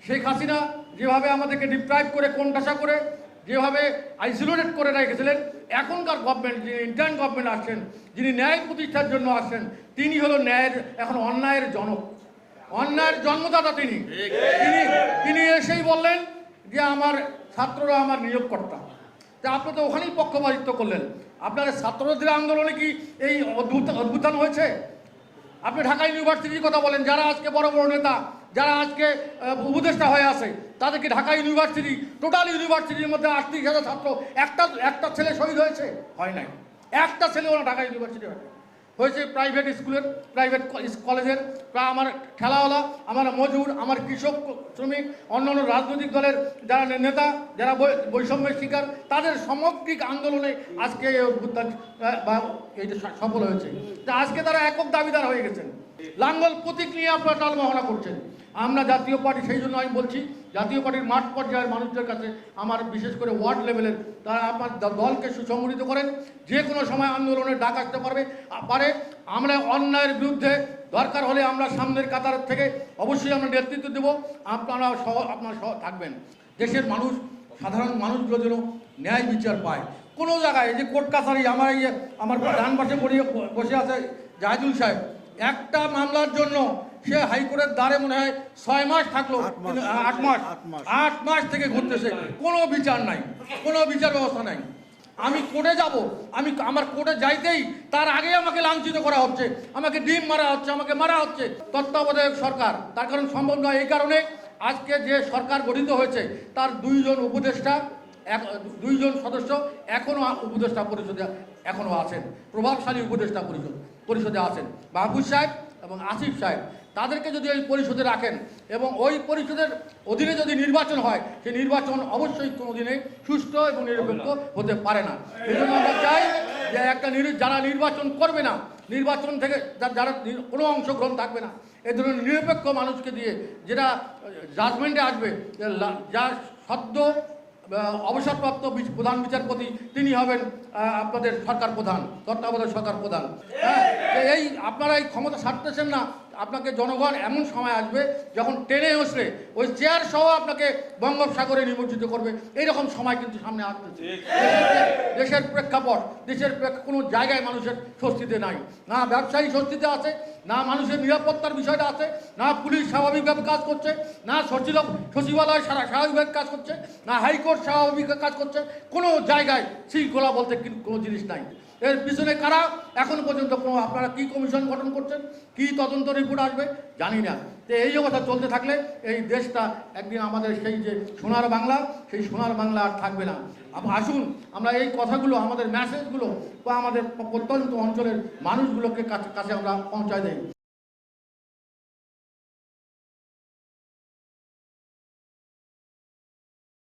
শেখ হাসিনা যেভাবে আমাদেরকে ডিপ্রাইভ করে কোণঠাসা করে যেভাবে আইসোলেটেড করে রেখেছিলেন, এখনকার গভর্নমেন্ট, যিনি ইন্টার্ন গভর্নমেন্ট আসছেন, যিনি ন্যায় প্রতিষ্ঠার জন্য আসছেন, তিনি হলো ন্যায়ের, এখন অন্যায়ের জনক, অন্যায়ের জন্মদাতা। তিনি এসেই বললেন যে আমার ছাত্ররা আমার নিয়োগকর্তা। তা আপনি তো ওখানেই পক্ষপাতিত্ব করলেন। আপনার ছাত্রদের আন্দোলনে কি এই অভ্যুত্থান হয়েছে? আপনি ঢাকা ইউনিভার্সিটির কথা বলেন, যারা আজকে বড় বড় নেতা, যারা আজকে উপদেষ্টা হয়ে আছে, তাদেরকে ঢাকা ইউনিভার্সিটি, টোটাল ইউনিভার্সিটির মধ্যে 38,000 ছাত্র, একটা ছেলে শহীদ হয়েছে? হয় নাই। একটা ছেলেও না ঢাকা ইউনিভার্সিটি হয়েছে। প্রাইভেট স্কুলের, প্রাইভেট কলেজের, আমার ঠেলাওয়ালা, আমার মজুর, আমার কৃষক শ্রমিক, অন্যান্য রাজনৈতিক দলের যারা নেতা, যারা বৈষম্যের শিকার, তাদের সামগ্রিক আন্দোলনে আজকে এই অভ্যুত্থান বা এইটা সফল হয়েছে। তা আজকে তারা একক দাবিদার হয়ে গেছেন। লাঙ্গল প্রতীক নিয়ে আপনারা টালবাহানা করছেন। আমরা জাতীয় পার্টি, সেই জন্য আমি বলছি, জাতীয় পার্টির মাঠ পর্যায়ের মানুষদের কাছে আমার, বিশেষ করে ওয়ার্ড লেভেলের, তারা আপনার দলকে সুসংগঠিত করেন। যে কোনো সময় আন্দোলনের ডাক আসতে পারে। আমরা অন্যায়ের বিরুদ্ধে দরকার হলে আমরা সামনের কাতার থেকে অবশ্যই আমরা নেতৃত্ব দেব। আপনারা সহ থাকবেন। দেশের মানুষ, সাধারণ মানুষগুলো যেন ন্যায় বিচার পায়। কোনো জায়গায় যে কোর্ট কাছারি, আমার ডান পাশে বসে আছে জাহিদুল সাহেব, একটা মামলার জন্য সে হাইকোর্টের দ্বারে মনে হয় 6 মাস থাকলো, 8 মাস থেকে ঘুরতেছে, কোনো বিচার নাই, কোনো বিচার ব্যবস্থা নাই। আমি কোর্টে যাব, আমার কোর্টে যাইতেই তার আগেই আমাকে লাঞ্ছিত করা হচ্ছে, আমাকে ডিম মারা হচ্ছে, আমাকে মারা হচ্ছে। তত্ত্বাবধায়ক সরকার, তার কারণ সম্ভব নয়। এই কারণে আজকে যে সরকার গঠিত হয়েছে, তার 2 জন উপদেষ্টা, 2 জন সদস্য এখনও উপদেষ্টা পরিষদে এখনও আছেন, প্রভাবশালী উপদেষ্টা পরিষদে আছেন, মাহফুজ সাহেব এবং আসিফ সাহেব। তাদেরকে যদি ওই পরিষদে রাখেন এবং ওই পরিষদের অধীনে যদি নির্বাচন হয়, সেই নির্বাচন অবশ্যই কোনো দিনে সুষ্ঠু এবং নিরপেক্ষ হতে পারে না। এই জন্য আমরা চাই যে যারা নির্বাচন করবে না, নির্বাচন থেকে যারা কোনো অংশগ্রহণ থাকবে না, এই ধরনের নিরপেক্ষ মানুষকে দিয়ে যেটা জাজমেন্টে আসবে, যা সদ্য অবসরপ্রাপ্ত প্রধান বিচারপতি, তিনি হবেন আপনাদের সরকার প্রধান, তত্ত্বাবধায়ক সরকার প্রধান। হ্যাঁ, এই আপনারা এই ক্ষমতা ছাড়তেছেন না। আপনাকে জনগণ এমন সময় আসবে যখন টেনে আসলে ওই চেয়ার সহ আপনাকে বঙ্গোপসাগরে নিমজ্জিত করবে। এইরকম সময় কিন্তু সামনে আসতেছে। দেশের প্রেক্ষাপট, কোনো জায়গায় মানুষের স্বস্তিতে নাই। না ব্যবসায়ী স্বস্তিতে আছে, না মানুষের নিরাপত্তার বিষয়টা আছে, না পুলিশ স্বাভাবিকভাবে কাজ করছে, না সচিবালয় স্বাভাবিকভাবে কাজ করছে, না হাইকোর্ট স্বাভাবিকভাবে কাজ করছে। কোনো জায়গায় শৃঙ্খলা বলতে কোনো জিনিস নাই। এর পিছনে কারা? এখন পর্যন্ত আপনারা কি কমিশন গঠন করছেন, কি তদন্ত রিপোর্ট আসবে জানি না। তো এই কথা চলতে থাকলে এই দেশটা একদিন আমাদের সেই যে সোনার বাংলা, সেই সোনার বাংলা আর থাকবে না। আসুন আমরা এই কথাগুলো, আমাদের মেসেজগুলো বা আমাদের প্রত্যন্ত অঞ্চলের মানুষগুলোকে কাছে আমরা পৌঁছায় দেই।